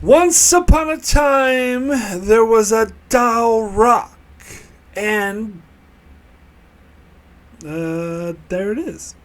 Once upon a time, there was a Dal'Rok, and there it is.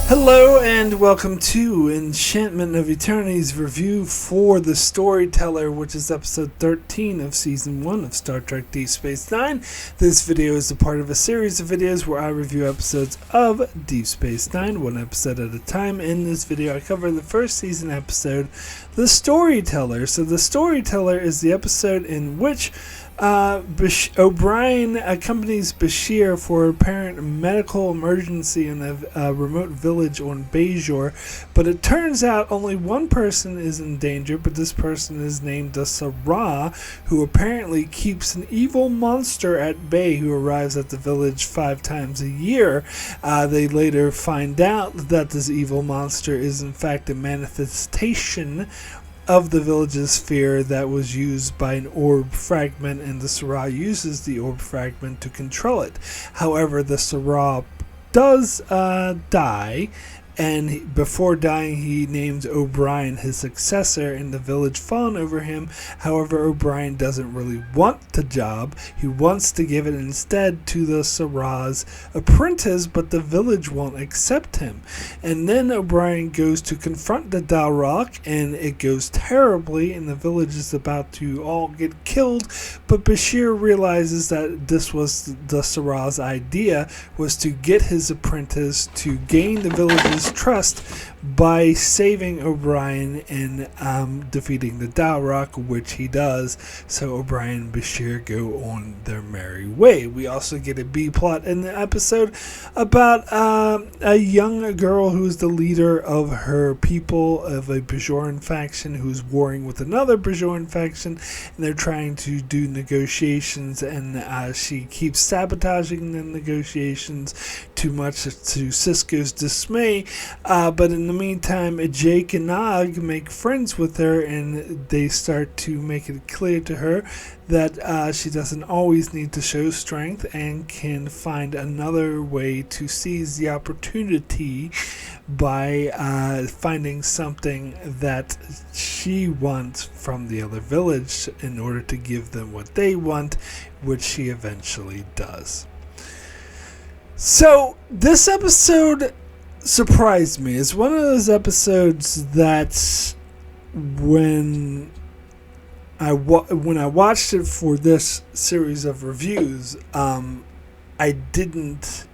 Hello and welcome to Enchantment of Eternity's review for the Storyteller, which is episode 13 of season 1 of Star Trek DS9. This video is a part of a series of videos where I review episodes of DS9, one episode at a time. In this video I cover the first season episode, The Storyteller. So The Storyteller is the episode in which O'Brien accompanies Bashir for apparent medical emergency in a remote village on Bajor, but it turns out only one person is in danger, but this person is named the Sirah, who apparently keeps an evil monster at bay who arrives at the village 5 times a year. They later find out that this evil monster is in fact a manifestation of the village's fear that was used by an orb fragment, and the Sirah uses the orb fragment to control it. However, the Sirah does die, and before dying he names O'Brien his successor, and the village fawn over him. However, O'Brien doesn't really want the job. He wants to give it instead to the Sirah's apprentice, but the village won't accept him. And then O'Brien goes to confront the Dal'Rok, and it goes terribly, and the village is about to all get killed. But Bashir realizes that this was the Sirah's idea, was to get his apprentice to gain the village's trust by saving O'Brien and defeating the Dal'Rok, which he does. So O'Brien and Bashir go on their merry way. We also get a B plot in the episode about a young girl who's the leader of her people, of a Bajoran faction, who's warring with another Bajoran faction, and they're trying to do negotiations, and she keeps sabotaging the negotiations, too much to Sisko's dismay. But in the meantime, Jake and Nog make friends with her, and they start to make it clear to her that she doesn't always need to show strength and can find another way to seize the opportunity by finding something that she wants from the other village in order to give them what they want, which she eventually does. So this episode surprised me. It's one of those episodes that when I watched it for this series of reviews, I didn't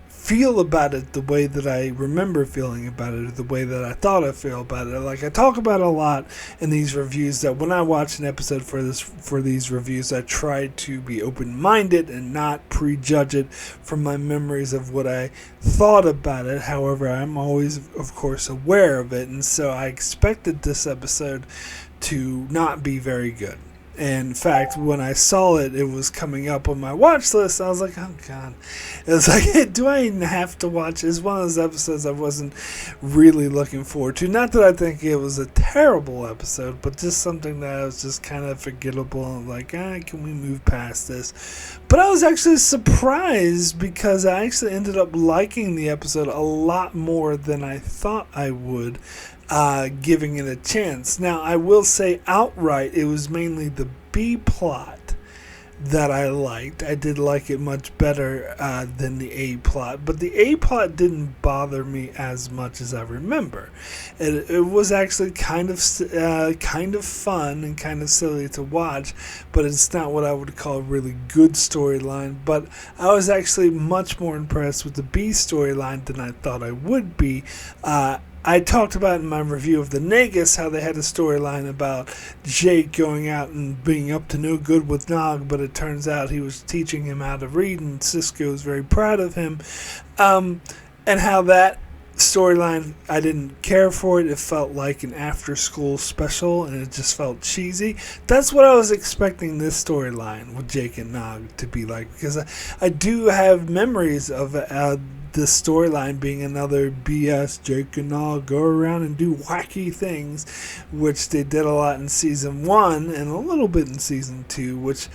feel about it the way that I remember feeling about it, or the way that I thought I'd feel about it. Like, I talk about it a lot in these reviews, that when I watch an episode for these reviews, I try to be open-minded and not prejudge it from my memories of what I thought about it. However, I'm always, of course, aware of it, and so I expected this episode to not be very good. And in fact, when I saw it, it was coming up on my watch list. I was like, oh God. It was like, do I even have to watch? It's one of those episodes I wasn't really looking forward to. Not that I think it was a terrible episode, but just something that was just kind of forgettable. And like, can we move past this? But I was actually surprised, because I actually ended up liking the episode a lot more than I thought I would. Giving it a chance. Now, I will say outright, it was mainly the B plot that I liked. I did like it much better than the A plot, but the A plot didn't bother me as much as I remember. It was actually kind of fun and kind of silly to watch, but it's not what I would call a really good storyline. But I was actually much more impressed with the B storyline than I thought I would be. I talked about in my review of the Nagus how they had a storyline about Jake going out and being up to no good with Nog, but it turns out he was teaching him how to read, and Sisko was very proud of him. And how that storyline, I didn't care for it. It felt like an after-school special, and it just felt cheesy. That's what I was expecting this storyline with Jake and Nog to be like, because I do have memories of the storyline being another BS Jake and Nog go around and do wacky things, which they did a lot in season 1 and a little bit in season 2, which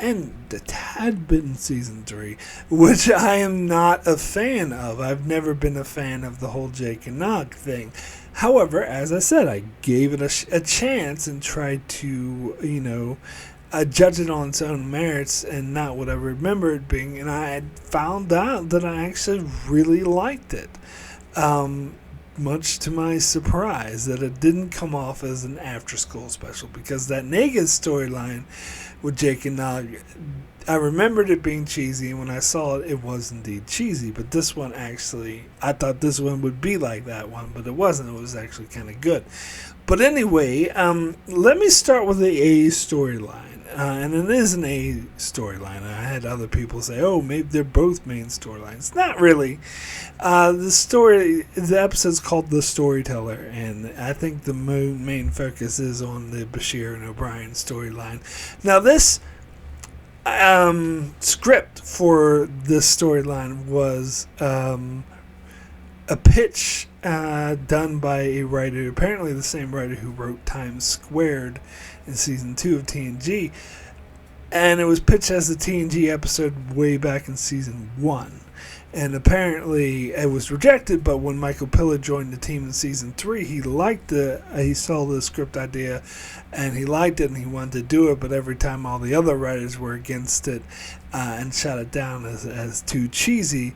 and a tad bit in season 3, which I am not a fan of. I've never been a fan of the whole Jake and Nog thing. However, as I said, I gave it a chance and tried to, judge it on its own merits and not what I remember it being. And I had found out that I actually really liked it. Much to my surprise, that it didn't come off as an after-school special, because that Negas storyline with Jake and Nog, I remembered it being cheesy, and when I saw it, it was indeed cheesy. But this one actually, I thought this one would be like that one, but it wasn't. It was actually kind of good. But anyway, let me start with the A storyline. And it is an A storyline. I had other people say, oh, maybe they're both main storylines. Not really. The episode's called The Storyteller, and I think the main focus is on the Bashir and O'Brien storyline. Now, this script for this storyline was a pitch done by a writer, apparently the same writer who wrote Times Squared in season 2 of TNG, and it was pitched as a TNG episode way back in season 1, and apparently it was rejected. But when Michael Piller joined the team in season 3, he liked it. He saw the script idea and he liked it and he wanted to do it, but every time all the other writers were against it and shot it down as too cheesy.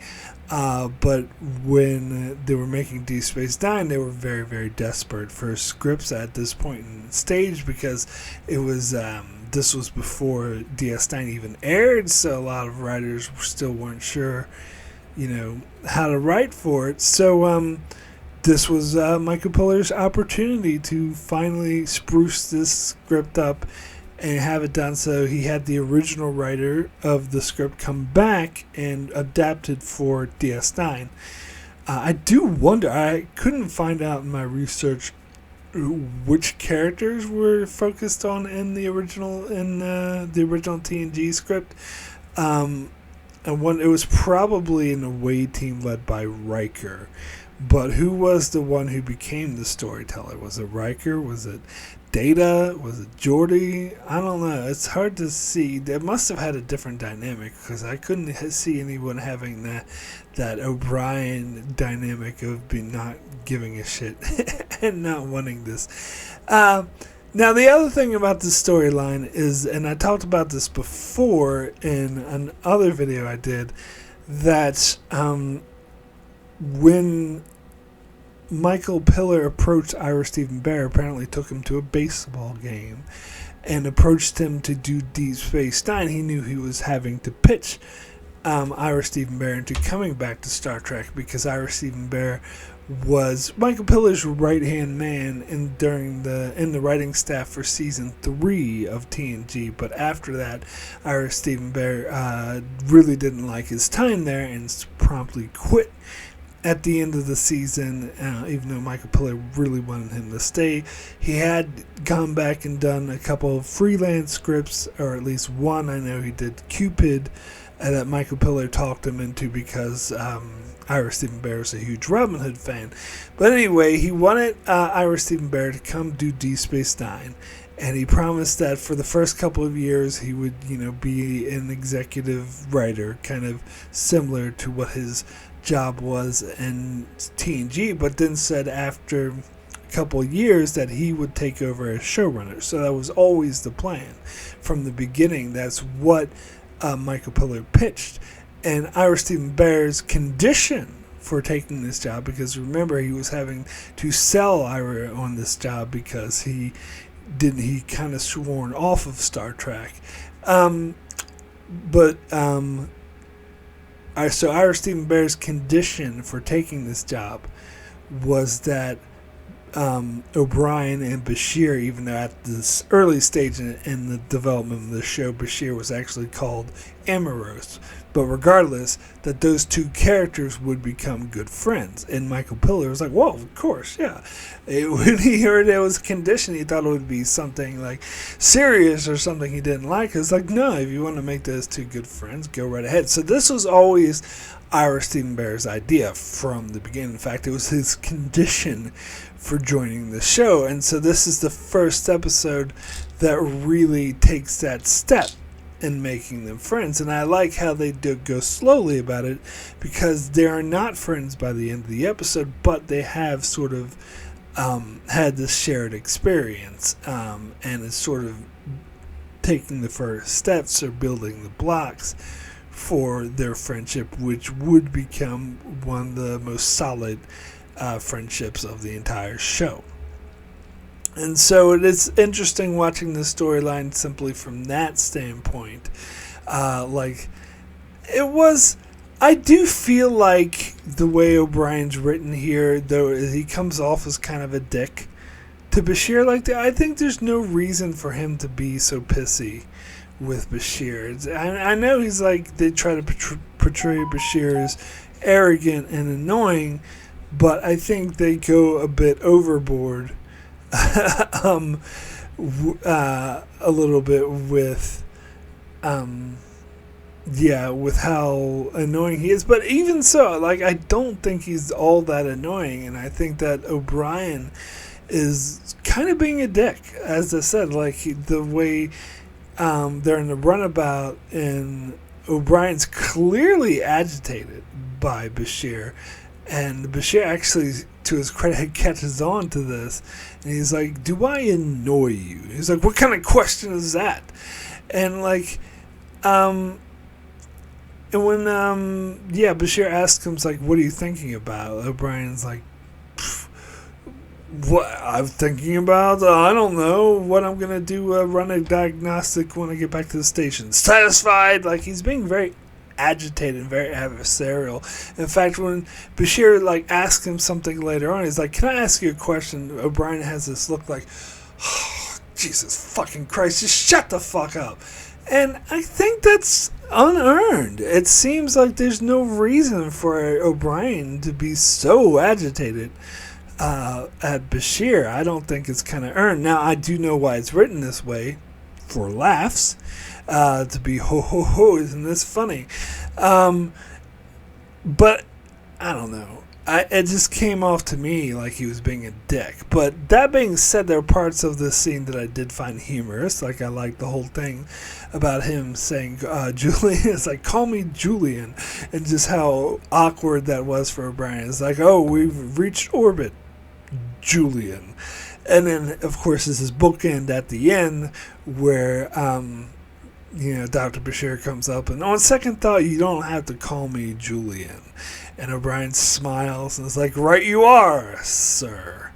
But when they were making Deep Space Nine, they were very, very desperate for scripts at this point in the stage, because it was this was before DS9 even aired, so a lot of writers still weren't sure, how to write for it. So this was Michael Piller's opportunity to finally spruce this script up and have it done. So he had the original writer of the script come back and adapt it for DS9. I do wonder, I couldn't find out in my research which characters were focused on in the original TNG script. And it was probably an away team led by Riker. But who was the one who became the storyteller? Was it Riker? Was it Data? Was it Geordi? I don't know. It's hard to see. They must have had a different dynamic, because I couldn't see anyone having that O'Brien dynamic of not giving a shit and not wanting this. Now, the other thing about this storyline is, and I talked about this before in another video I did, that when Michael Piller approached Ira Steven Behr, apparently took him to a baseball game and approached him to do Deep Space Nine, he knew he was having to pitch Ira Steven Behr into coming back to Star Trek, because Ira Steven Behr was Michael Piller's right-hand man in the writing staff for season 3 of TNG. But after that, Ira Steven Behr really didn't like his time there and promptly quit at the end of the season, even though Michael Piller really wanted him to stay. He had gone back and done a couple of freelance scripts, or at least one. I know he did Cupid, that Michael Piller talked him into, because Ira Steven Behr is a huge Robin Hood fan. But anyway, he wanted Ira Steven Behr to come do Deep Space Nine, and he promised that for the first couple of years he would, be an executive writer, kind of similar to what his job was in TNG, but then said after a couple of years that he would take over as showrunner. So that was always the plan from the beginning. That's what Michael Piller pitched. And Ira Steven Behr's condition for taking this job, because remember, he was having to sell Ira on this job because he kind of sworn off of Star Trek. So Ira Steven Behr's condition for taking this job was that O'Brien and Bashir, even though at this early stage in the development of the show, Bashir was actually called Amaros, but regardless, that those two characters would become good friends. And Michael Piller was like, whoa, of course, yeah. When he heard it was a condition, he thought it would be something like serious or something he didn't like. It's like, no, if you want to make those two good friends, go right ahead. So this was always Ira Steven Behr's idea from the beginning. In fact, it was his condition for joining the show. And so this is the first episode that really takes that step. and making them friends. And I like how they do go slowly about it, because they are not friends by the end of the episode, but they have sort of had this shared experience, and it's sort of taking the first steps or building the blocks for their friendship, which would become one of the most solid friendships of the entire show. And so it is interesting watching the storyline simply from that standpoint. I do feel like the way O'Brien's written here, though he comes off as kind of a dick to Bashir like that. I think there's no reason for him to be so pissy with Bashir. I know he's like, they try to portray Bashir as arrogant and annoying, but I think they go a bit overboard a little bit with with how annoying he is. But even so, like, I don't think he's all that annoying, and I think that O'Brien is kind of being a dick, as I said. Like, the way they're in the runabout, and O'Brien's clearly agitated by Bashir, and Bashir actually, to his credit, catches on to this, and he's like, "Do I annoy you?" He's like, "What kind of question is that?" And like, and when Bashir asks him, like, "What are you thinking about?" O'Brien's like, "What I'm thinking about? I don't know what I'm gonna do. Run a diagnostic when I get back to the station." Satisfied? Like, he's being very agitated and very adversarial. In fact, when Bashir like asks him something later on, he's like, "Can I ask you a question?" O'Brien has this look like, "Oh, Jesus fucking Christ, just shut the fuck up." And I think that's unearned. It seems like there's no reason for O'Brien to be so agitated at Bashir. I don't think it's kind of earned. Now, I do know why it's written this way, for laughs, to be ho ho ho, isn't this funny? But I don't know. It just came off to me like he was being a dick. But that being said, there are parts of this scene that I did find humorous. Like, I liked the whole thing about him saying, Julian, it's like, "Call me Julian," and just how awkward that was for O'Brien. It's like, "Oh, we've reached orbit, Julian." And then, of course, there's this bookend at the end where, Dr. Bashir comes up, and on second thought, "You don't have to call me Julian." And O'Brien smiles and is like, "Right you are, sir."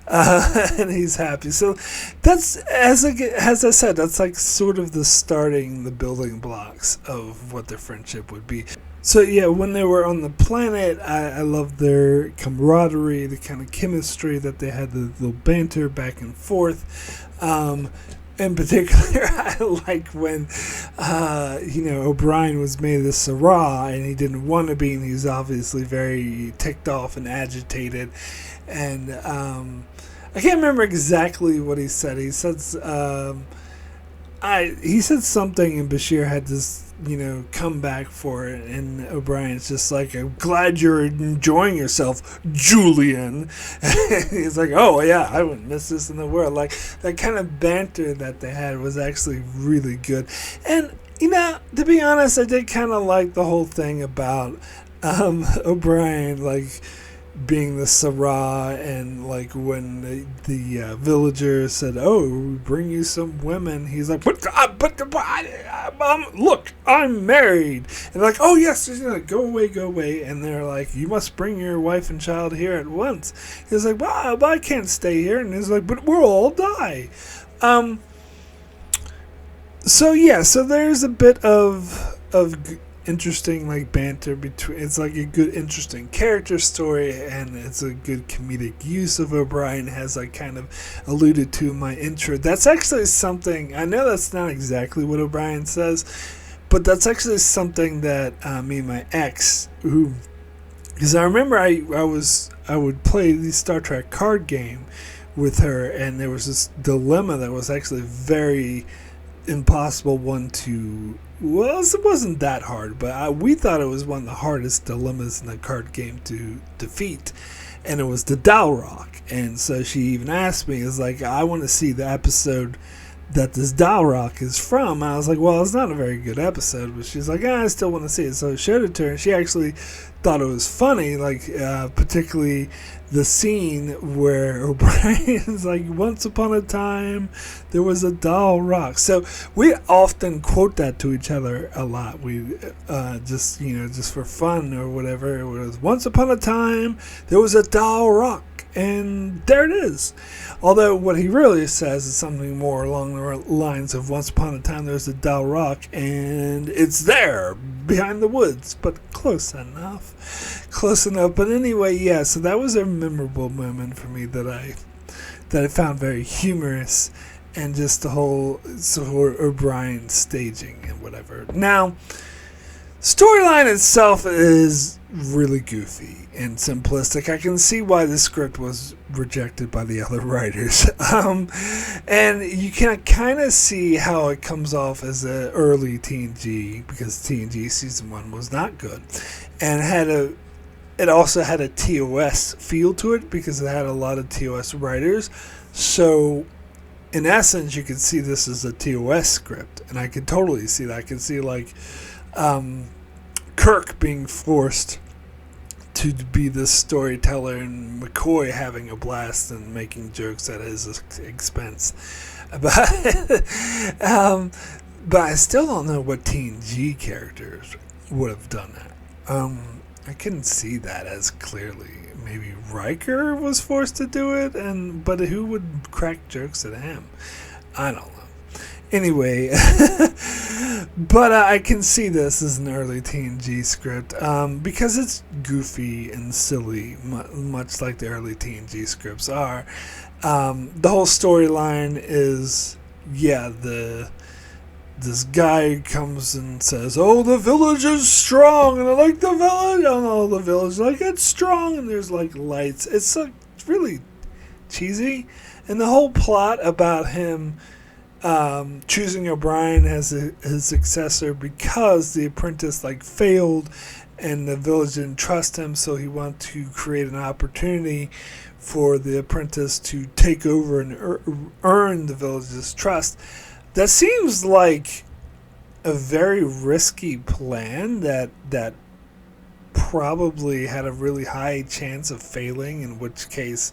And he's happy. So that's, as I said, that's like sort of the building blocks of what their friendship would be. So yeah, when they were on the planet, I loved their camaraderie, the kind of chemistry that they had, the little banter back and forth. In particular, I like when, O'Brien was made a Sarah, and he didn't want to be, and he was obviously very ticked off and agitated. And I can't remember exactly what he said. He said, he said something, and Bashir had this, come back for it, and O'Brien's just like, "I'm glad you're enjoying yourself, Julian." He's like, "Oh yeah, I wouldn't miss this in the world." Like, that kind of banter that they had was actually really good. And to be honest, I did kind of like the whole thing about O'Brien like being the Sarah, and like when the villagers said, "Oh, we bring you some women," he's like, "But look, I'm married." And like, "Oh yes, go away," and they're like, "You must bring your wife and child here at once." He's like, "Well, I can't stay here," and he's like, "But we'll all die." So there's a bit of interesting like banter between. It's like a good, interesting character story, and it's a good comedic use of O'Brien, as I kind of alluded to in my intro. That's actually something, I know that's not exactly what O'Brien says, but that's actually something that me and my ex, because I remember I would play the Star Trek card game with her, and there was this dilemma that was actually very impossible one to. Well, it wasn't that hard, but we thought it was one of the hardest dilemmas in the card game to defeat, and it was the Dal'Rok. And so she even asked me, "Is like, I want to see the episode that this Dal'Rok is from. And I was like, well, it's not a very good episode, but she's like, I still want to see it. So I showed it to her, and she actually thought it was funny, like particularly the scene where O'Brien's like, once upon a time there was a Dal'Rok. So we often quote that to each other a lot. We just for fun or whatever. It was, once upon a time there was a Dal'Rok, and there it is. Although what he really says is something more along the lines of, once upon a time there was a Dal'Rok, and it's there behind the woods. But close enough. But anyway, yeah, so that was a memorable moment for me that I found very humorous, and just the whole O'Brien staging and whatever. Now, storyline itself is really goofy and simplistic. I can see why the script was rejected by the other writers. And you can kind of see how it comes off as an early TNG, because TNG season 1 was not good, and it also had a TOS feel to it, because it had a lot of TOS writers. So in essence, you could see this as a TOS script, and I could totally see that. I could see like Kirk being forced to be the storyteller, and McCoy having a blast and making jokes at his expense. But I still don't know what TNG characters would have done that. I couldn't see that as clearly. Maybe Riker was forced to do it, but who would crack jokes at him? I don't know. Anyway, but I can see this as an early TNG script, because it's goofy and silly, much like the early TNG scripts are. The whole storyline is, this guy comes and says, oh, the village is strong, and I like the village, and the village, like, it's strong, and there's, like, lights. It's really cheesy, and the whole plot about him choosing O'Brien as his successor because the apprentice, like, failed, and the village didn't trust him, so he wanted to create an opportunity for the apprentice to take over and earn the village's trust. That seems like a very risky plan that probably had a really high chance of failing, in which case,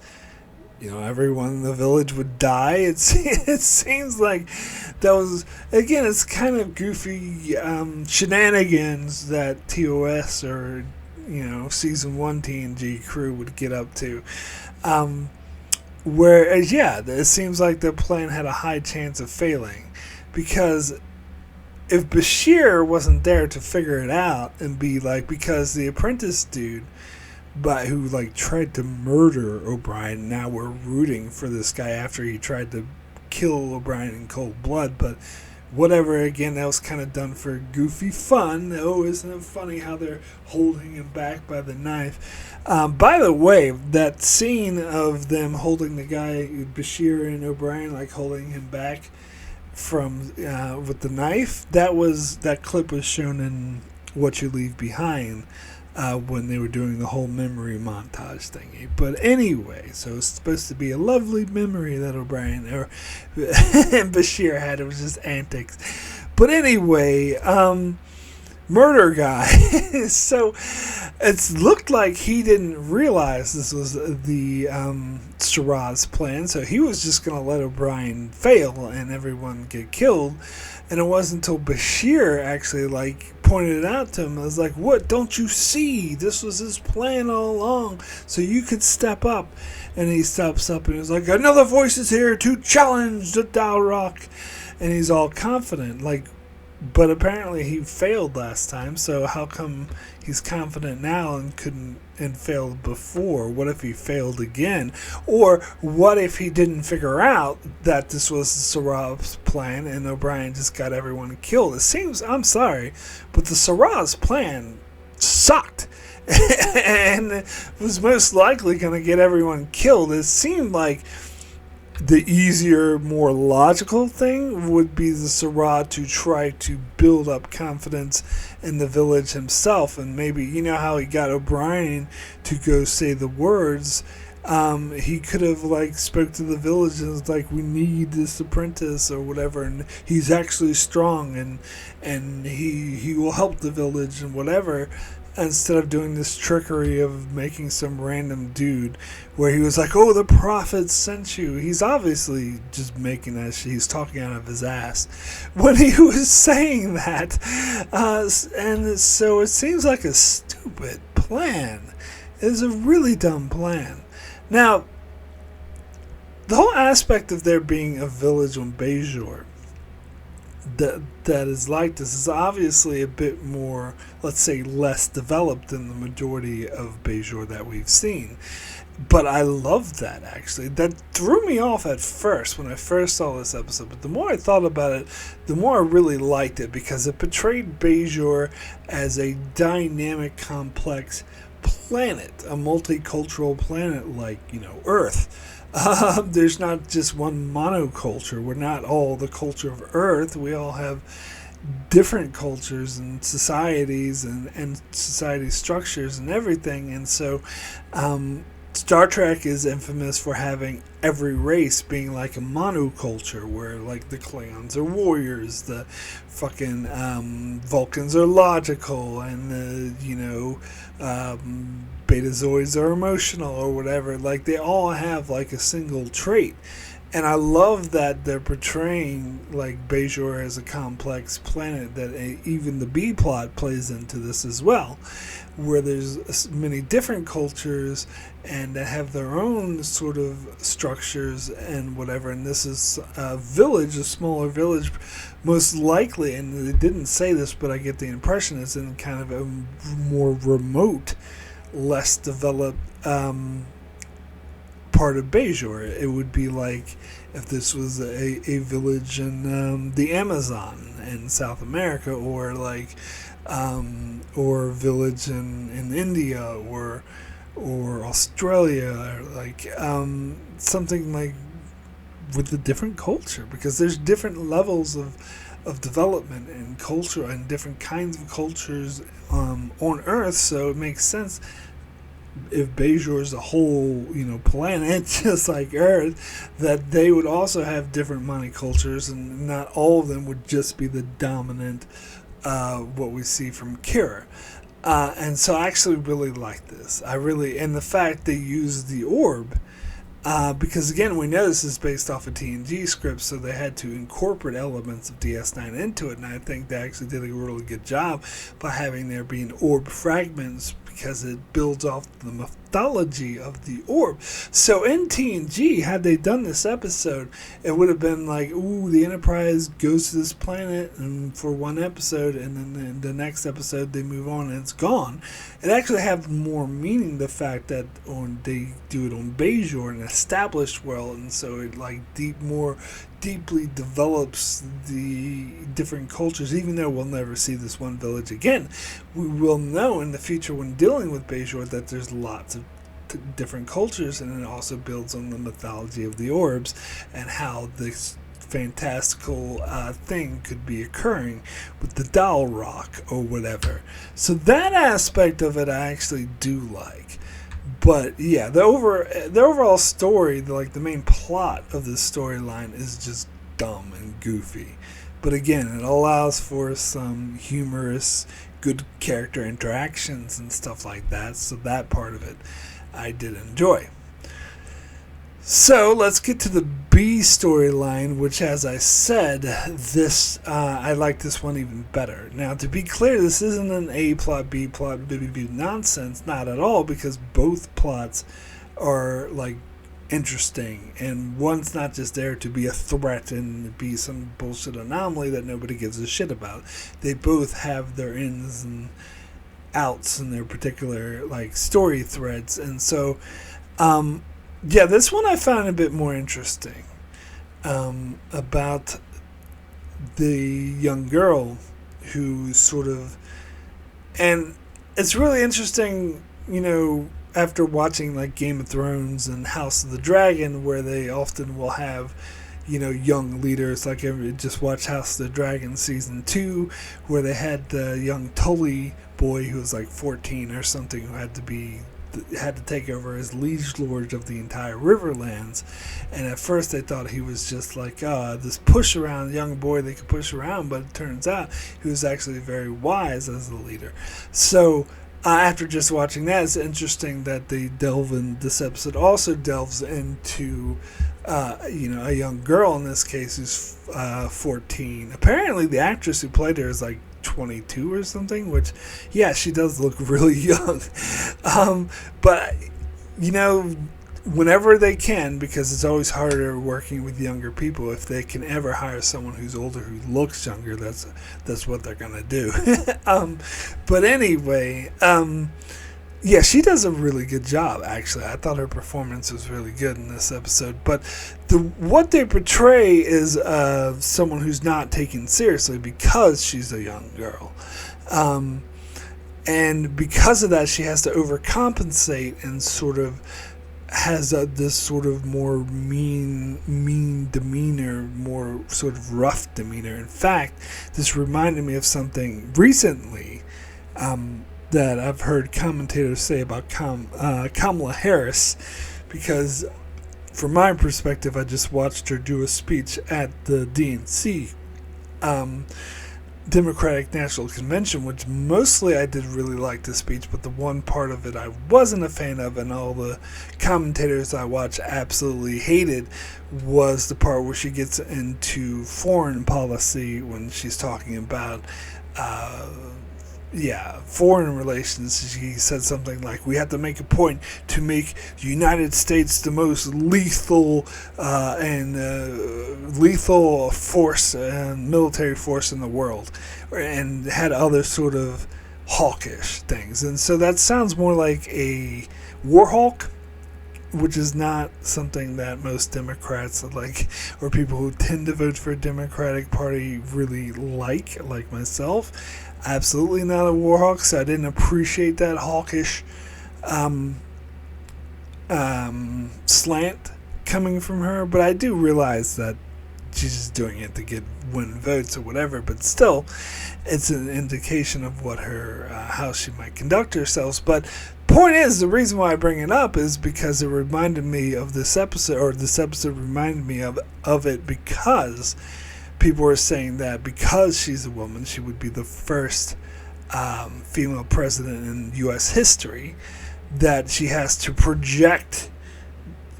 everyone in the village would die. It seems like that was, again, it's kind of goofy shenanigans that TOS or, season 1 TNG crew would get up to. Whereas, it seems like the plan had a high chance of failing, because if Bashir wasn't there to figure it out and be like, because the apprentice dude, who like tried to murder O'Brien, now we're rooting for this guy after he tried to kill O'Brien in cold blood, but whatever, again, that was kind of done for goofy fun. Oh, isn't it funny how they're holding him back by the knife? By the way, that scene of them holding the guy, Bashir and O'Brien, like holding him back from with the knife, that clip was shown in What You Leave Behind, when they were doing the whole memory montage thingy. But anyway, so it's supposed to be a lovely memory that O'Brien and Bashir had. It was just antics. But anyway, murder guy. So it looked like he didn't realize this was the Syrah's plan. So he was just going to let O'Brien fail and everyone get killed. And it wasn't until Bashir actually pointed it out to him. I was like, what, don't you see? This was his plan all along. So you could step up. And he steps up and he's like, another voice is here to challenge the Dal'Rok. And he's all confident. But apparently he failed last time. So how come he's confident now and failed before? What if he failed again? Or what if he didn't figure out that this was Syrah's plan and O'Brien just got everyone killed? It seems, I'm sorry, but the Syrah's plan sucked and was most likely going to get everyone killed. It seemed like the easier, more logical thing would be the Syrah to try to build up confidence in the village himself, and maybe, how he got O'Brien to go say the words He could have like spoke to the villagers like, we need this apprentice or whatever, and he's actually strong, and he will help the village and whatever, instead of doing this trickery of making some random dude where he was like, oh, the prophet sent you. He's obviously just making that shit. He's talking out of his ass when he was saying that. And so it seems like a stupid plan. It's a really dumb plan. Now, the whole aspect of there being a village on Bajor that is like this is obviously a bit more, let's say, less developed than the majority of Bajor that we've seen. But I loved that, actually. That threw me off at first when I first saw this episode. But the more I thought about it, the more I really liked it, because it portrayed Bajor as a dynamic, complex planet, a multicultural planet like, Earth. There's not just one monoculture. We're not all the culture of Earth. We all have different cultures and societies and society structures and everything. And so Star Trek is infamous for having every race being like a monoculture, where like the Klingons are warriors, the fucking Vulcans are logical, and the Betazoids are emotional or whatever. Like, they all have like a single trait. And I love that they're portraying like Bajor as a complex planet, that even the B plot plays into this as well, where there's many different cultures and that have their own sort of structures and whatever. And this is a village, a smaller village, most likely, and they didn't say this, but I get the impression it's in kind of a more remote, less developed part of Bajor. It would be like if this was a village in the Amazon in South America, or like or village in India, or Australia, or like something like with a different culture, because there's different levels of development and culture and different kinds of cultures on Earth. So it makes sense, if Bajor is a whole, planet just like Earth, that they would also have different monocultures, and not all of them would just be the dominant what we see from Kira. And so I actually really like this. And the fact they used the orb, because again, we know this is based off of TNG scripts, so they had to incorporate elements of DS9 into it, and I think they actually did a really good job by having there being orb fragments, because it builds off the mythology of the orb. So in TNG, had they done this episode, it would have been like, ooh, the Enterprise goes to this planet and for one episode, and then in the next episode they move on and it's gone. It actually have more meaning, the fact that they do it on Bajor, an established world, and so it like more deeply develops the different cultures. Even though we'll never see this one village again, we will know in the future when dealing with Bajor that there's lots of different cultures, and it also builds on the mythology of the orbs and how this fantastical thing could be occurring with the Dal'Rok or whatever. So that aspect of it I actually do like. But yeah, the overall story, the main plot of this storyline is just dumb and goofy. But again, it allows for some humorous, good character interactions and stuff like that. So that part of it I did enjoy. So let's get to the B storyline, which, as I said, I like this one even better. Now, to be clear, this isn't an A plot, B plot, B nonsense, not at all, because both plots are like interesting, and one's not just there to be a threat and be some bullshit anomaly that nobody gives a shit about. They both have their ins and outs in their particular like story threads, and so yeah, this one I found a bit more interesting, about the young girl who sort of, and it's really interesting, after watching like Game of Thrones and House of the Dragon, where they often will have, young leaders. Like, I just watched House of the Dragon season 2, where they had the young Tully boy who was like 14 or something, who had to be had to take over as liege lord of the entire Riverlands. And at first they thought he was just like this push around young boy they could push around, but it turns out he was actually very wise as a leader. So after just watching that, it's interesting that they this episode also delves into a young girl in this case who's 14. Apparently the actress who played her is like 22 or something, which, yeah, she does look really young. But, whenever they can, because it's always harder working with younger people, if they can ever hire someone who's older who looks younger, that's what they're going to do. But anyway, yeah, she does a really good job, actually. I thought her performance was really good in this episode. But what they portray is someone who's not taken seriously because she's a young girl. And because of that, she has to overcompensate and sort of has this sort of more mean demeanor, more sort of rough demeanor. In fact, this reminded me of something recently that I've heard commentators say about Kamala Harris, because from my perspective, I just watched her do a speech at the DNC, Democratic National Convention, which mostly I did really like the speech, but the one part of it I wasn't a fan of, and all the commentators I watched absolutely hated, was the part where she gets into foreign policy when she's talking about foreign relations. She said something like, we have to make a point to make the United States the most lethal force and military force in the world, and had other sort of hawkish things. And so that sounds more like a war hawk, which is not something that most Democrats or people who tend to vote for a Democratic Party really like myself. Absolutely not a war hawk, so I didn't appreciate that hawkish slant coming from her. But I do realize that she's just doing it to win votes or whatever. But still, it's an indication of what how she might conduct herself. But point is, the reason why I bring it up is because it reminded me of this episode, or this episode reminded me of it, because people were saying that because she's a woman, she would be the first female president in U.S. history, that she has to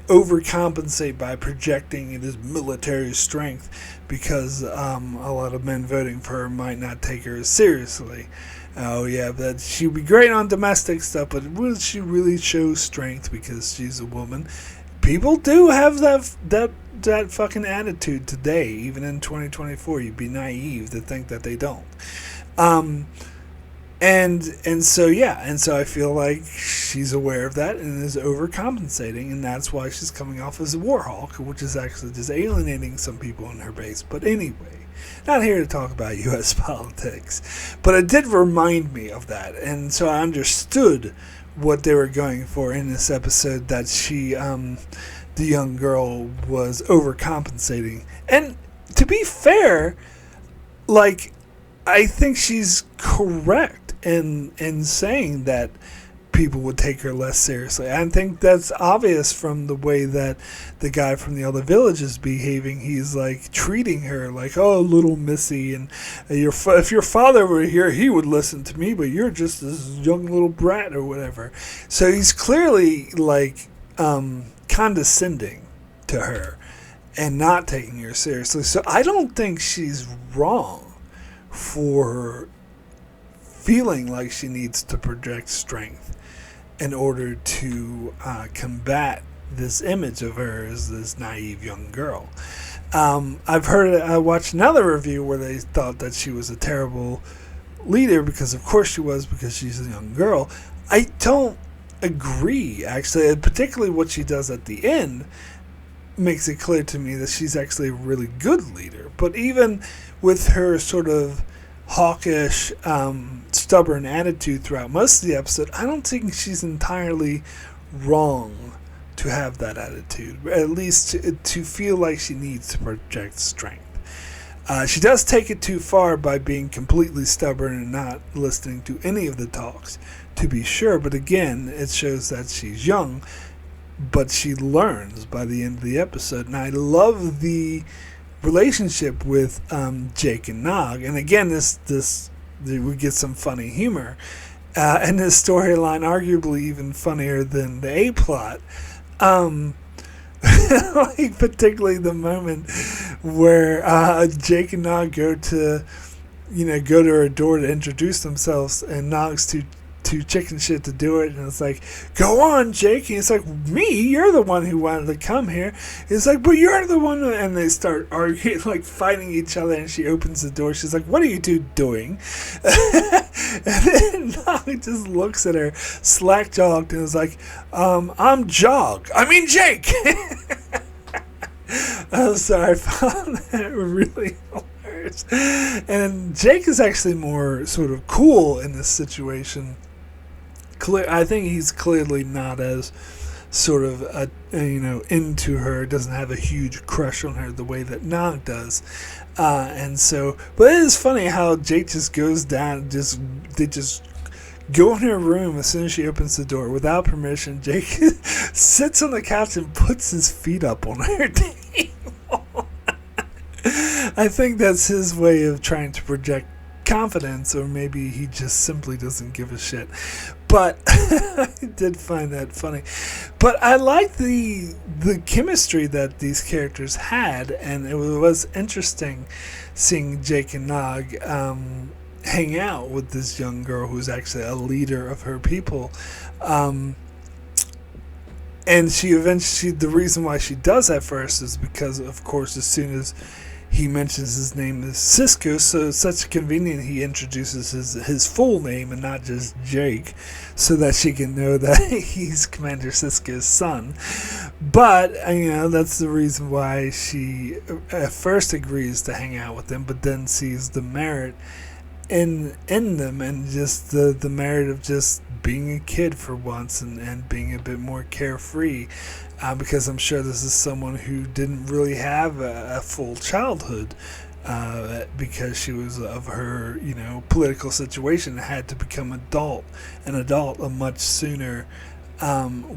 overcompensate by projecting it as military strength, because a lot of men voting for her might not take her as seriously. Oh yeah, that she'd be great on domestic stuff, but will she really show strength because she's a woman? People do have that fucking attitude today, even in 2024. You'd be naive to think that they don't. And so I feel like she's aware of that and is overcompensating, and that's why she's coming off as a war hawk, which is actually just alienating some people in her base. But anyway, not here to talk about U.S. politics, but it did remind me of that, and so I understood what they were going for in this episode, that she, the young girl, was overcompensating. And to be fair, I think she's correct in saying that people would take her less seriously. I think that's obvious from the way that the guy from the other village is behaving. He's treating her like, oh, little missy, and if your father were here, he would listen to me, but you're just this young little brat or whatever. So he's clearly condescending to her and not taking her seriously. So I don't think she's wrong for feeling like she needs to project strength in order to combat this image of her as this naive young girl. I watched another review where they thought that she was a terrible leader, because of course she was, because she's a young girl. I don't agree, actually, and particularly what she does at the end makes it clear to me that she's actually a really good leader. But even with her sort of hawkish, stubborn attitude throughout most of the episode, I don't think she's entirely wrong to have that attitude, at least to feel like she needs to project strength. She does take it too far by being completely stubborn and not listening to any of the talks to be sure. But again, it shows that she's young, but she learns by the end of the episode. And I love the relationship with Jake and Nog. And again, this we get some funny humor. And this storyline, arguably even funnier than the A-plot. Like particularly the moment where Jake and Nog go to her door to introduce themselves, and Nog's too chicken shit to do it, and it's like, go on, Jake. And it's like, me? You're the one who wanted to come here. It's like, but you're the one. And they start arguing, like fighting each other, and she opens the door. She's like, what are you two doing? And then Nog just looks at her slack-jawed and is like, I'm Jake. I'm sorry, I found that really hilarious. And Jake is actually more sort of cool in this situation. I think he's clearly not as sort of into her, doesn't have a huge crush on her the way that Nog does. And so, but it is funny how Jake just goes down, they just go in her room as soon as she opens the door without permission. Jake sits on the couch and puts his feet up on her table. I think that's his way of trying to project confidence, or maybe he just simply doesn't give a shit. But I did find that funny. But I like the chemistry that these characters had, and it was interesting seeing Jake and Nog hang out with this young girl who's actually a leader of her people. And she eventually, the reason why she does that first is because, of course, as soon as he mentions his name is Sisko, so it's such convenient he introduces his full name and not just Jake, so that she can know that he's Commander Sisko's son. But, that's the reason why she at first agrees to hang out with him, but then sees the merit in them, and just the merit of just being a kid for once, and being a bit more carefree, because I'm sure this is someone who didn't really have a full childhood, because she was of her political situation, had to become an adult much sooner,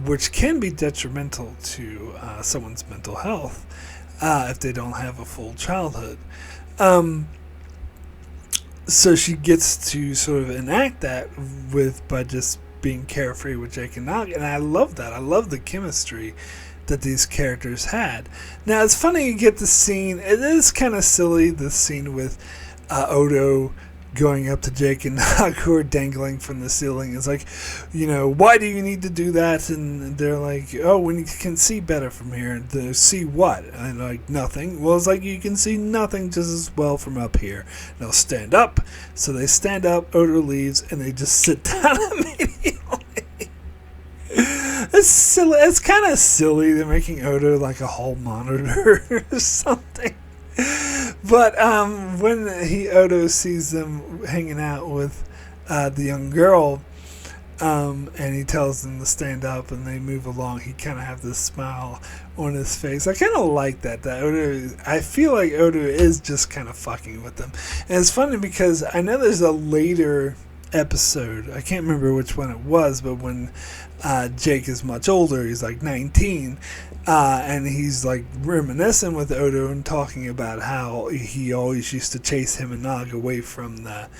which can be detrimental to someone's mental health if they don't have a full childhood. So she gets to sort of enact that by just being carefree with Jake and Nog, and I love that. I love the chemistry that these characters had. Now, it's funny you get the scene. It is kind of silly, the scene with Odo going up to Jake and Nog, who are dangling from the ceiling. It's like, why do you need to do that? And they're like, oh, we can see better from here. And see what? And like, nothing. Well, it's like, you can see nothing just as well from up here. And they'll stand up. So they stand up, Odo leaves, and they just sit down immediately. It's silly. It's kind of silly. They're making Odo like a hall monitor or something. But when Odo sees them hanging out with the young girl, and he tells them to stand up and they move along, he kind of has this smile on his face. I kind of like that Odo, I feel like Odo is just kind of fucking with them. And it's funny because I know there's a later episode, I can't remember which one it was, but when Jake is much older, he's like 19, and he's like reminiscing with Odo and talking about how he always used to chase him and Nog away from the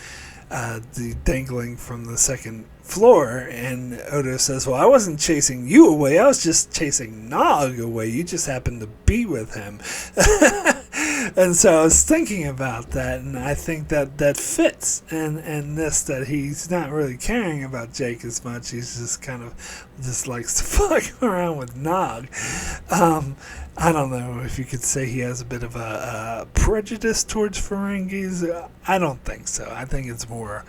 dangling from the second floor, and Odo says, well, I wasn't chasing you away, I was just chasing Nog away, you just happened to be with him. And so I was thinking about that, and I think that fits in this, that he's not really caring about Jake as much, he's just kind of just likes to fuck around with Nog. I don't know if you could say he has a bit of a prejudice towards Ferengis. I don't think so. I think it's more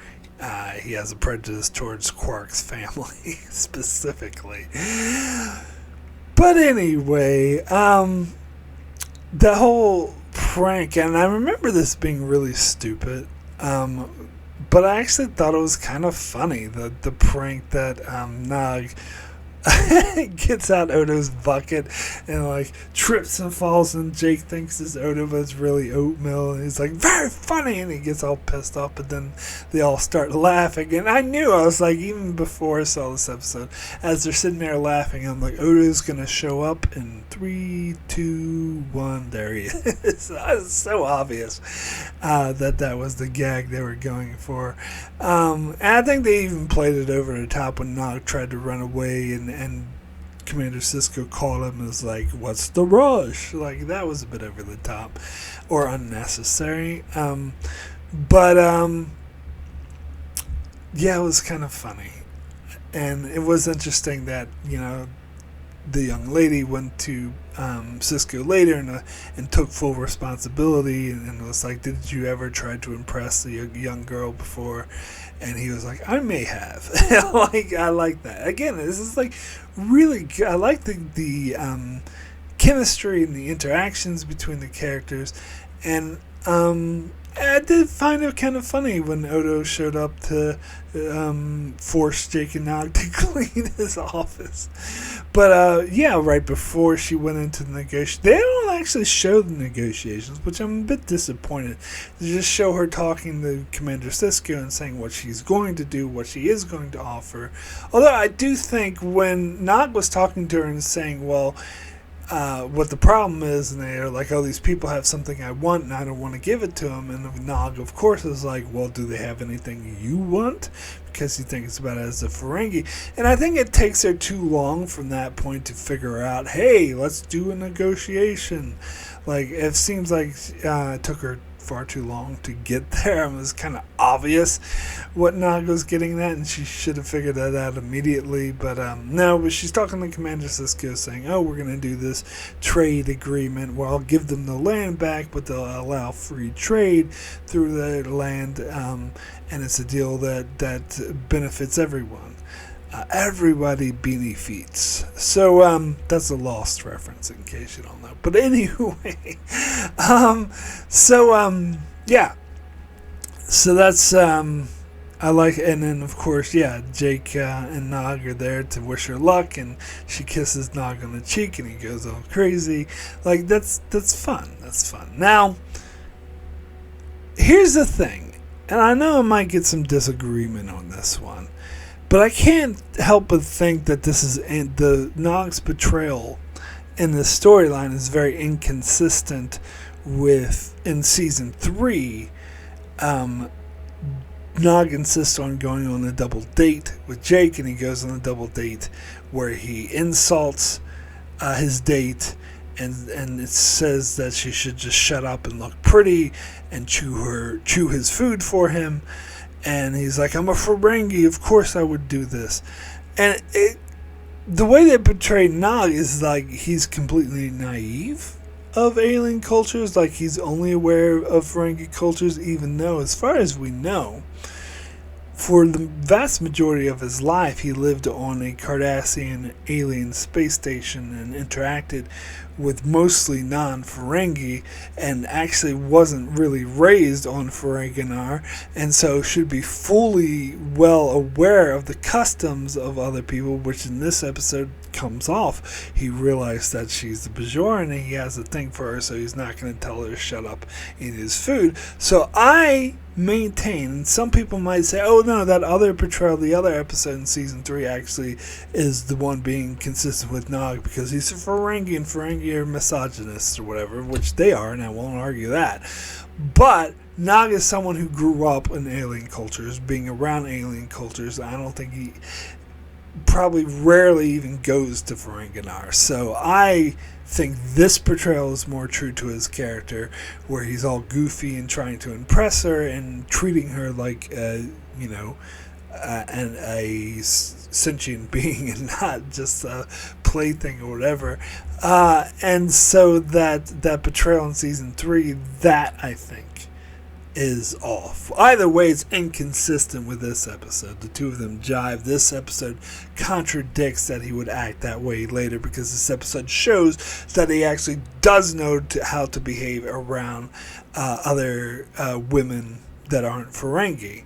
he has a prejudice towards Quark's family specifically. But anyway, the whole prank, and I remember this being really stupid, but I actually thought it was kind of funny, the prank that Nog gets out Odo's bucket and like trips and falls, and Jake thinks it's Odo, but it's really oatmeal, and he's like, very funny, and he gets all pissed off, but then they all start laughing, and I was like, even before I saw this episode, as they're sitting there laughing, I'm like, Odo's gonna show up in 3, 2, 1, there he is. It's so obvious that was the gag they were going for. And I think they even played it over the top when Nog tried to run away, and Commander Sisko called him and was like, what's the rush? Like, that was a bit over the top or unnecessary. But yeah, it was kind of funny. And it was interesting that, the young lady went to Sisko later and took full responsibility and was like, did you ever try to impress the young girl before? And he was like, I may have. I like that. Again, this is like really good. I like the chemistry and the interactions between the characters. And I did find it kind of funny when Odo showed up to force Jake and Nog to clean his office. But right before she went into the negotiations, they don't actually show the negotiations, which I'm a bit disappointed. They just show her talking to Commander Sisko and saying what she's going to do, what she is going to offer. Although I do think when Nog was talking to her and saying, well, what the problem is, and they're like, oh, these people have something I want and I don't want to give it to them, and Nog of course is like, well, do they have anything you want? Because he thinks about it as a Ferengi. And I think it takes her too long from that point to figure out, hey, let's do a negotiation. Like, it seems like it took her far too long to get there. It was kind of obvious what Nog was getting at, and she should have figured that out immediately. But but she's talking to Commander Sisko saying, oh, we're going to do this trade agreement where I'll give them the land back, but they'll allow free trade through the land, and it's a deal that benefits everyone. Everybody benefits. So that's a Lost reference in case you don't know. But anyway, so that's I like, and then of course, Jake and Nog are there to wish her luck, and she kisses Nog on the cheek, and he goes all crazy. Like, that's fun. That's fun. Now, here's the thing, and I know I might get some disagreement on this one, but I can't help but think that this is the Nog's betrayal in the storyline is very inconsistent with, in season 3, Nog insists on going on a double date with Jake, and he goes on a double date where he insults his date, and it says that she should just shut up and look pretty and chew his food for him. And he's like, I'm a Ferengi, of course I would do this. And the way they portray Nog is like he's completely naive of alien cultures, like he's only aware of Ferengi cultures, even though, as far as we know, for the vast majority of his life, he lived on a Cardassian alien space station and interacted with mostly non-Ferengi, and actually wasn't really raised on Ferenginar, and so should be fully well aware of the customs of other people, which in this episode comes off. He realized that she's the Bajoran and he has a thing for her, so he's not going to tell her to shut up in his food. So I maintain, and some people might say, oh no, that other portrayal, the other episode in season 3 actually is the one being consistent with Nog, because he's a Ferengi, and Ferengi are misogynists or whatever, which they are, and I won't argue that. But Nog is someone who grew up in alien cultures, being around alien cultures. I don't think he probably rarely even goes to Ferenginar. So I think this portrayal is more true to his character, where he's all goofy and trying to impress her and treating her like a sentient being and not just a plaything or whatever. And so that portrayal in season 3, that I think is off. Either way, it's inconsistent with this episode. The two of them jive. This episode contradicts that he would act that way later, because this episode shows that he actually does know how to behave around other women that aren't Ferengi.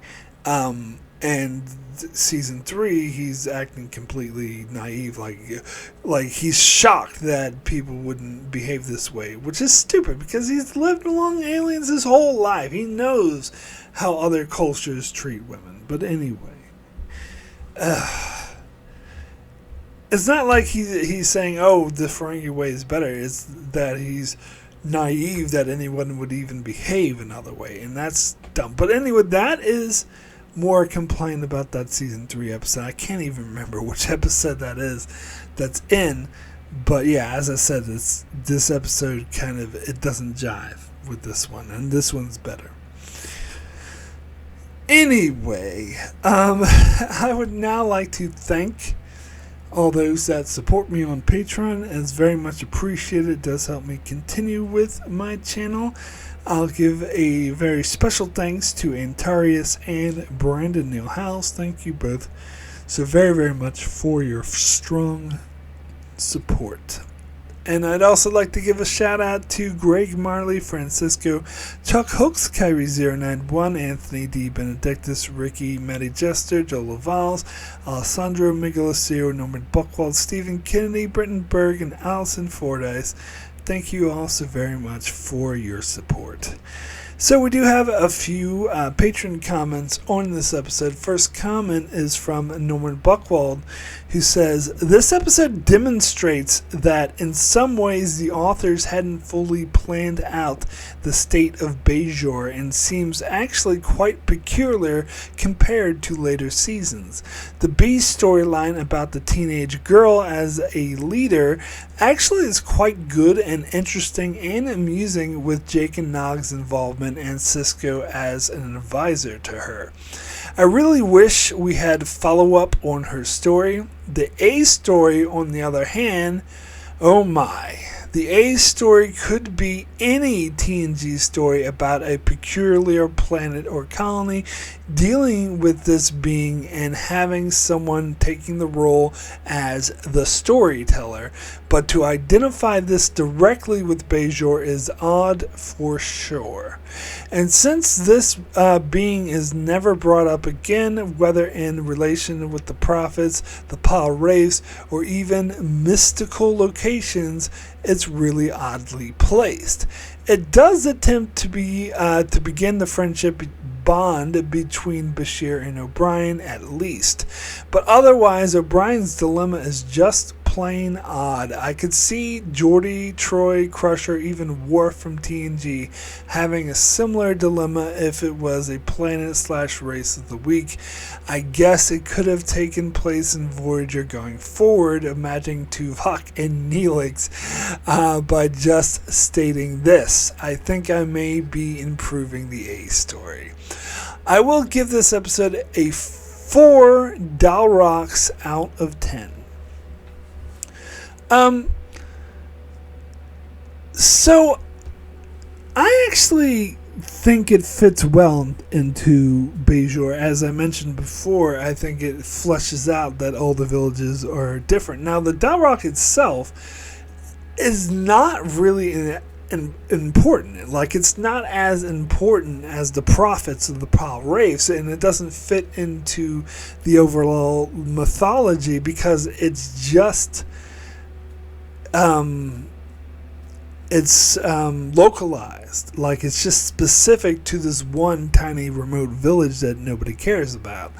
And season 3, he's acting completely naive, like he's shocked that people wouldn't behave this way, which is stupid because he's lived among aliens his whole life. He knows how other cultures treat women. But anyway, it's not like he's saying, oh, the Ferengi way is better. It's that he's naive that anyone would even behave another way, and that's dumb. But anyway, that is more complaint about that season 3 episode. I can't even remember which episode that is that's in, but yeah, as I said, this episode it doesn't jive with this one, and this one's better. Anyway, I would now like to thank all those that support me on Patreon. It's very much appreciated. It does help me continue with my channel. I'll give a very special thanks to Antarius and Brandon Neil House. Thank you both so very, very much for your strong support. And I'd also like to give a shout out to Greg Marley, Francisco, Chuck Hooks, Kyrie091, Anthony D. Benedictus, Ricky, Matty Jester, Joe Lavals, Alessandro Miguelasio, Norman Buchwald, Stephen Kennedy, Britton Berg, and Allison Fordyce. Thank you all so very much for your support. So we do have a few patron comments on this episode. First comment is from Norman Buchwald, who says, this episode demonstrates that in some ways the authors hadn't fully planned out the state of Bajor and seems actually quite peculiar compared to later seasons. The B storyline about the teenage girl as a leader actually is quite good and interesting and amusing, with Jake and Nog's involvement and Cisco as an advisor to her. I really wish we had follow-up on her story. The A story, on the other hand, oh my. The A story could be any TNG story about a peculiar planet or colony dealing with this being and having someone taking the role as the storyteller. But to identify this directly with Bajor is odd for sure. And since this being is never brought up again, whether in relation with the prophets, the Pal Wraiths, or even mystical locations, it's really oddly placed. It does attempt to begin the friendship bond between Bashir and O'Brien, at least. But otherwise, O'Brien's dilemma is just plain odd. I could see Geordi, Troy, Crusher, even Worf from TNG having a similar dilemma if it was a planet/race of the week. I guess it could have taken place in Voyager going forward, imagining Tuvok and Neelix, by just stating this. I think I may be improving the A story. I will give this episode a 4 Dal'Roks out of 10. So I actually think it fits well into Bajor. As I mentioned before, I think it fleshes out that all the villages are different. Now, the Dal'Rok itself is not really important. Like, it's not as important as the prophets of the Pal Wraiths, and it doesn't fit into the overall mythology because it's just localized. Like, it's just specific to this one tiny remote village that nobody cares about,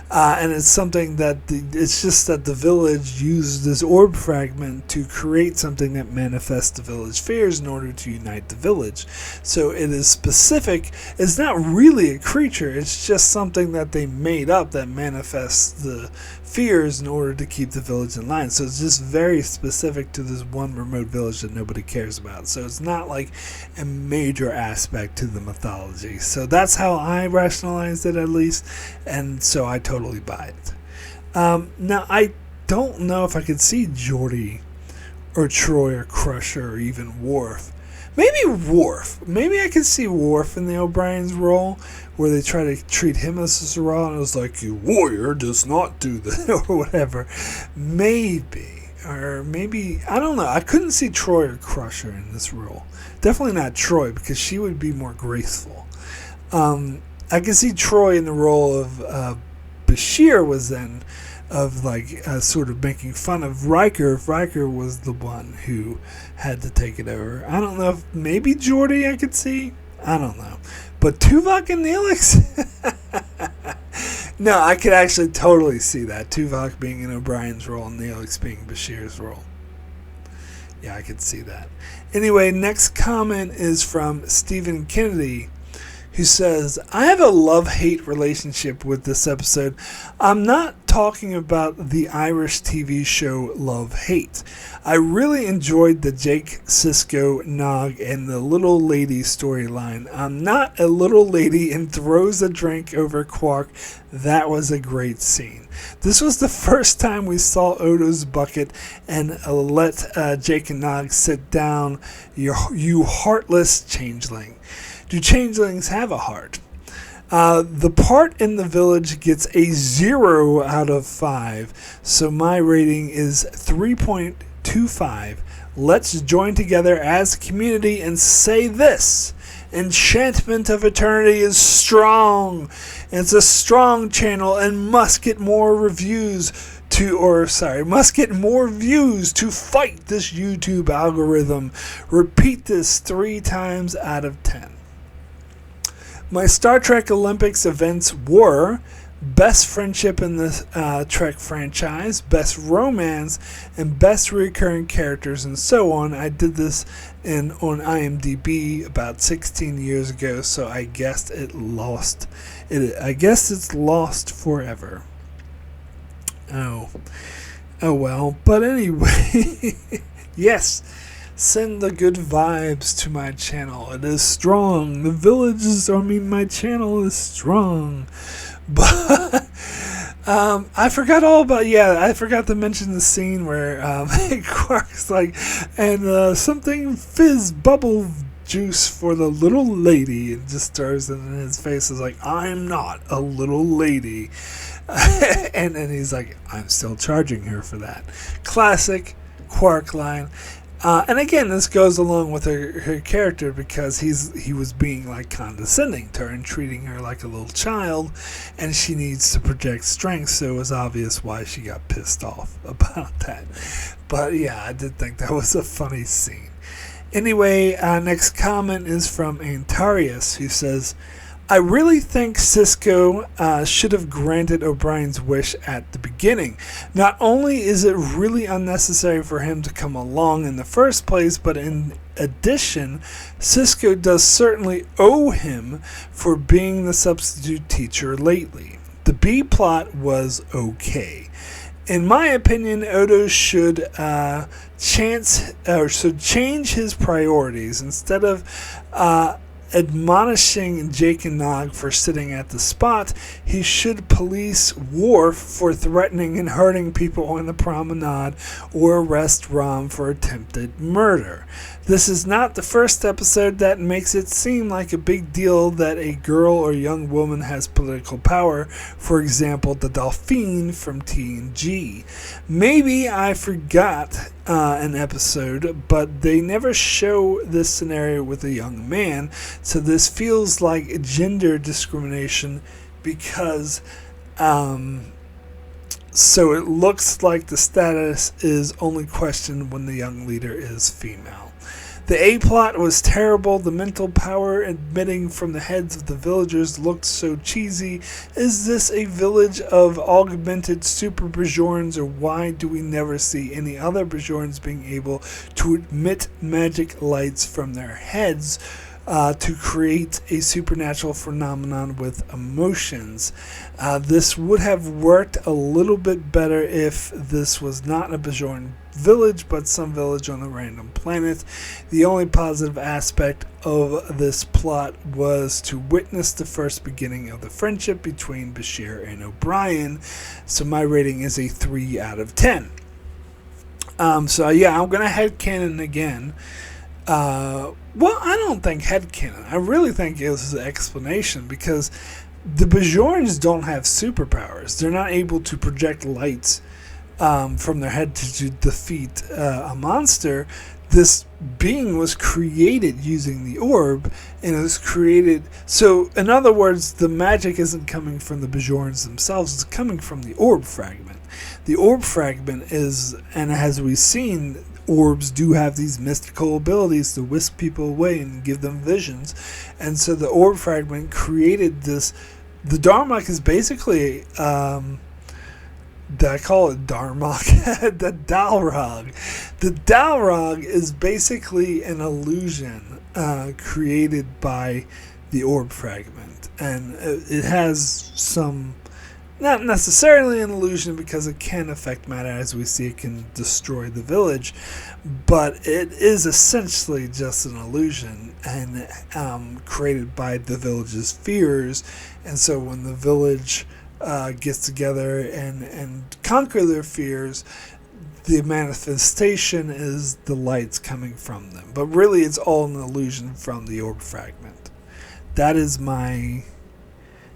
and it's something that it's just that the village used this orb fragment to create something that manifests the village fears in order to unite the village. So it is specific. It's not really a creature, it's just something that they made up that manifests the fears in order to keep the village in line. So it's just very specific to this one remote village that nobody cares about. So it's not like a major aspect to the mythology. So that's how I rationalized it, at least, and so I totally buy it. Now, I don't know if I could see Geordi or Troy or Crusher or even Worf. Maybe Worf. Maybe I could see Worf in the O'Brien's role, where they try to treat him as a Sorrel, and it was like, "You warrior does not do this," or whatever. Maybe. Or maybe, I don't know. I couldn't see Troy or Crusher in this role. Definitely not Troy, because she would be more graceful. I could see Troy in the role of Bashir was in, of like sort of making fun of Riker if Riker was the one who had to take it over. I don't know if maybe Geordi I could see. I don't know. But Tuvok and Neelix? No, I could actually totally see that. Tuvok being in O'Brien's role and Neelix being Bashir's role. Yeah, I could see that. Anyway, next comment is from Stephen Kennedy, who says, I have a love-hate relationship with this episode. I'm not talking about the Irish TV show Love-Hate. I really enjoyed the Jake, Sisko, Nog, and the little lady storyline. I'm not a little lady and throws a drink over Quark. That was a great scene. This was the first time we saw Odo's bucket and let Jake and Nog sit down. You heartless changeling. Do changelings have a heart? The part in the village gets a 0 out of 5, so my rating is 3.25. Let's join together as a community and say this. Enchantment of Eternity is strong. It's a strong channel and must get more reviews must get more views to fight this YouTube algorithm. Repeat this 3 times out of 10. My Star Trek Olympics events were Best Friendship in the Trek franchise, Best Romance, and Best Recurring Characters, and so on. I did this on IMDb about 16 years ago, so I guess it's lost forever. Oh well. But anyway, yes. Send the good vibes to my channel. It is strong. My channel is strong. But I forgot to mention the scene where Quark's like, and something fizz bubble juice for the little lady, and just throws it in his face. Is like, I'm not a little lady. And then he's like, I'm still charging her for that. Classic Quark line. And again, this goes along with her character because he was being like condescending to her and treating her like a little child, and she needs to project strength, so it was obvious why she got pissed off about that. But yeah, I did think that was a funny scene. Anyway, next comment is from Antarius, who says, I really think Sisko should have granted O'Brien's wish at the beginning. Not only is it really unnecessary for him to come along in the first place, but in addition, Sisko does certainly owe him for being the substitute teacher lately. The B plot was okay. In my opinion, Odo should change his priorities. Instead of admonishing Jake and Nog for sitting at the spot, he should police Worf for threatening and hurting people on the promenade, or arrest Rom for attempted murder. This is not the first episode that makes it seem like a big deal that a girl or young woman has political power. For example, the Dauphine from TNG. Maybe I forgot an episode, but they never show this scenario with a young man, so this feels like gender discrimination because so it looks like the status is only questioned when the young leader is female. The A-plot was terrible. The mental power emitting from the heads of the villagers looked so cheesy. Is this a village of augmented super Bajorans, or why do we never see any other Bajorans being able to emit magic lights from their heads to create a supernatural phenomenon with emotions? This would have worked a little bit better if this was not a Bajoran village, but some village on a random planet. The only positive aspect of this plot was to witness the first beginning of the friendship between Bashir and O'Brien. So my rating is a 3 out of 10. So yeah, I'm going to headcanon again. Well, I don't think headcanon. I really think it was an explanation, because the Bajorans don't have superpowers. They're not able to project lights from their head to defeat a monster. this being was created using the orb, and it was created. So, in other words, the magic isn't coming from the Bajorans themselves, it's coming from the orb fragment. The orb fragment is, and as we've seen, orbs do have these mystical abilities to whisk people away and give them visions. And so the orb fragment created this. The Dal'Rok is basically, I call it Darmok, the Dal'Rok. The Dal'Rok is basically an illusion created by the orb fragment. And it has some, not necessarily an illusion because it can affect matter, as we see it can destroy the village, but it is essentially just an illusion and created by the village's fears. And so when the village gets together and conquer their fears, the manifestation is the lights coming from them. But really it's all an illusion from the orb fragment. That is my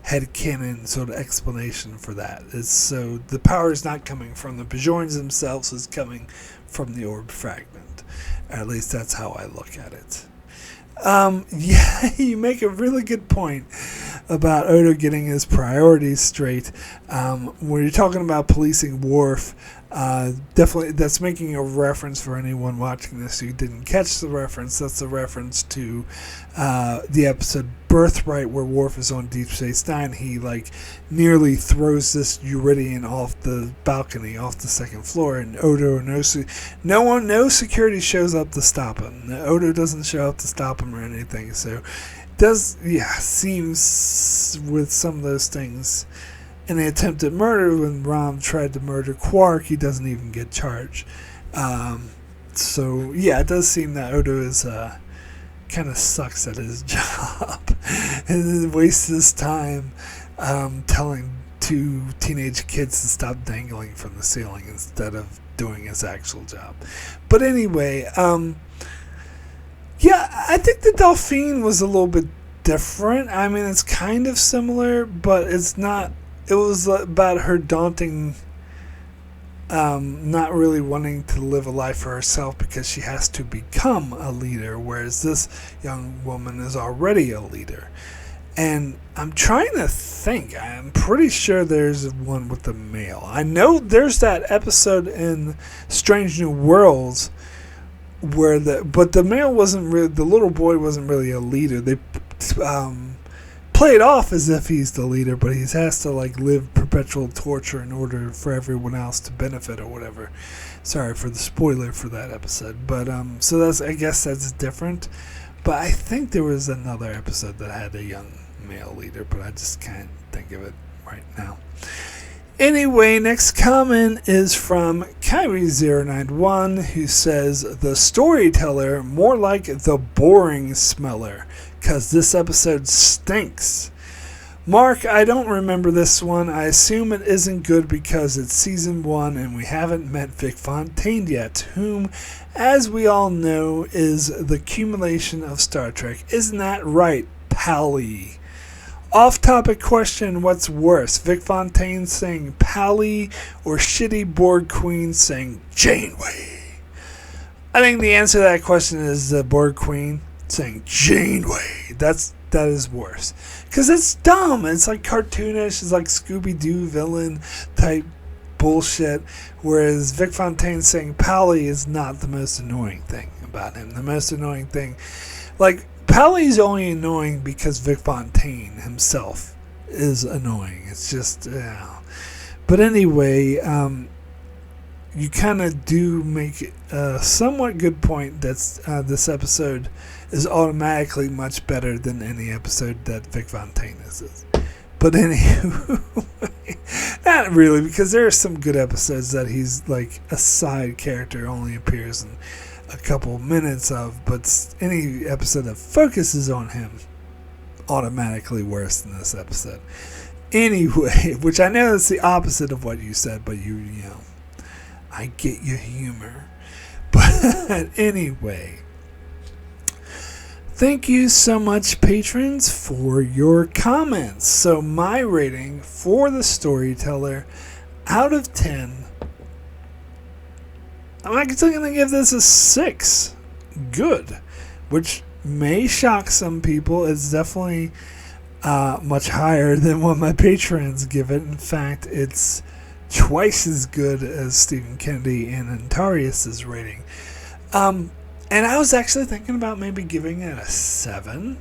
headcanon sort of explanation for that. It's so the power is not coming from the Bajorans themselves, it's coming from the orb fragment. At least that's how I look at it. Yeah, you make a really good point about Odo getting his priorities straight. When you're talking about policing Worf, definitely that's making a reference for anyone watching this who didn't catch the reference. That's a reference to the episode Birthright, where Worf is on Deep Space Nine. He nearly throws this Eurydian off the balcony, off the second floor, and Odo no security shows up to stop him. Odo doesn't show up to stop him or anything. So it seems with some of those things. In the attempted murder, when Rom tried to murder Quark, he doesn't even get charged. So yeah, it does seem that Odo is kind of sucks at his job and wastes his time telling two teenage kids to stop dangling from the ceiling instead of doing his actual job. But anyway, yeah, I think the Delphine was a little bit different. I mean, it's kind of similar, but it's not. It was about her daunting, not really wanting to live a life for herself because she has to become a leader, whereas this young woman is already a leader. And I'm trying to think. I'm pretty sure there's one with the male. I know there's that episode in Strange New Worlds where but the male wasn't really, the little boy wasn't really a leader. They play it off as if he's the leader, but he has to live perpetual torture in order for everyone else to benefit or whatever. Sorry for the spoiler for that episode, but so I guess that's different. But I think there was another episode that had a young male leader, but I just can't think of it right now. Anyway, next comment is from Kyrie091, who says, "The Storyteller, more like the boring smeller, 'cause this episode stinks." Mark, I don't remember this one. I assume it isn't good because it's season 1 and we haven't met Vic Fontaine yet, whom, as we all know, is the accumulation of Star Trek. Isn't that right, Pally? Off-topic question, what's worse, Vic Fontaine saying Pally or shitty Borg Queen saying Janeway? I think the answer to that question is the Borg Queen saying Janeway. That is worse. Because it's dumb. It's cartoonish. It's like Scooby-Doo villain type bullshit. Whereas Vic Fontaine saying Pally is not the most annoying thing about him. The most annoying thing, Pally's only annoying because Vic Fontaine himself is annoying. It's just, But anyway, you kind of do make a somewhat good point that this episode is automatically much better than any episode that Vic Fontaine is. But anyway, not really, because there are some good episodes that he's a side character, only appears in a couple minutes of, but any episode that focuses on him automatically worse than this episode. Anyway, which I know is the opposite of what you said, but you know, I get your humor. But anyway, thank you so much, patrons, for your comments. So my rating for the Storyteller out of 10, I'm actually going to give this a 6. good, which may shock some people. It's definitely much higher than what my patrons give it. In fact, it's twice as good as Stephen Kennedy and Antarius's rating. And I was actually thinking about maybe giving it a 7.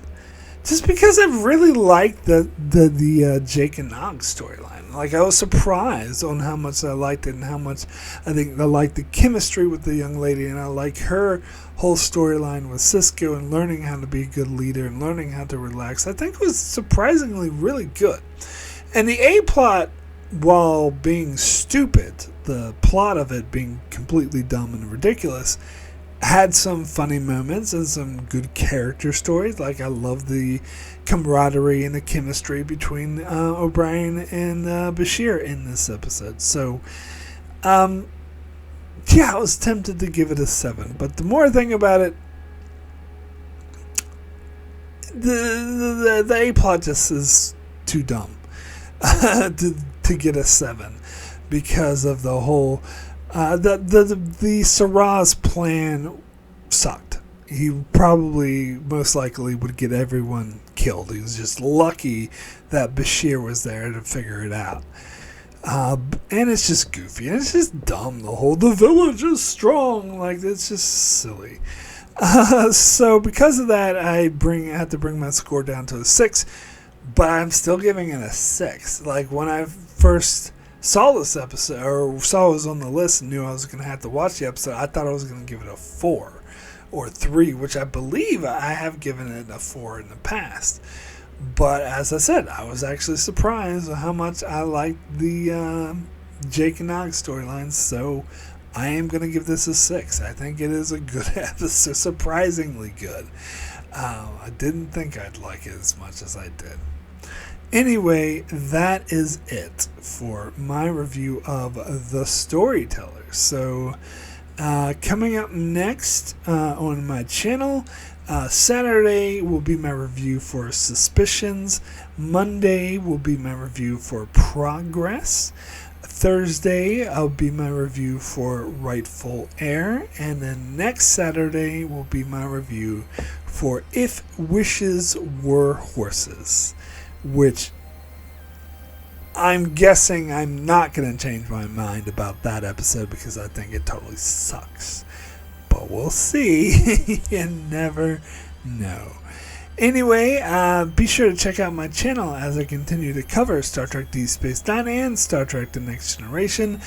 Just because I really liked the Jake and Nog storyline. Like, I was surprised on how much I liked it and how much I think I liked the chemistry with the young lady, and I like her whole storyline with Cisco and learning how to be a good leader and learning how to relax. I think it was surprisingly really good. And the A-plot, while being stupid, the plot of it being completely dumb and ridiculous, had some funny moments and some good character stories. Like, I love the camaraderie and the chemistry between O'Brien and Bashir in this episode. So, I was tempted to give it a 7. But the more I think about it, the A-plot just is too dumb to get a 7 because of the whole... The Saraz plan sucked. He probably, most likely, would get everyone killed. He was just lucky that Bashir was there to figure it out. And it's just goofy. And it's just dumb. The village is strong. Like, it's just silly. So because of that, I had to bring my score down to a 6. But I'm still giving it a 6. Like, when I first saw this episode, or saw it was on the list and knew I was going to have to watch the episode, I thought I was going to give it a 4 or 3, which I believe I have given it a 4 in the past. But as I said, I was actually surprised at how much I liked the Jake and Nog storyline, so I am going to give this a 6. I think it is a good episode, surprisingly good. I didn't think I'd like it as much as I did. Anyway, that is it for my review of The Storyteller. So, coming up next on my channel, Saturday will be my review for Suspicions. Monday will be my review for Progress. Thursday, I'll be my review for Rightful Heir. And then next Saturday will be my review for If Wishes Were Horses, which I'm guessing I'm not going to change my mind about that episode because I think it totally sucks. But we'll see. You never know. Anyway, be sure to check out my channel as I continue to cover Star Trek Deep Space Nine and Star Trek The Next Generation,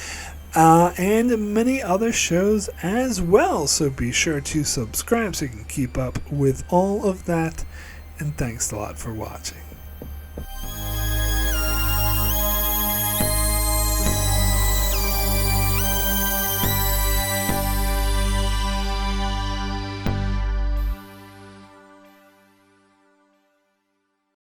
and many other shows as well. So be sure to subscribe so you can keep up with all of that. And thanks a lot for watching.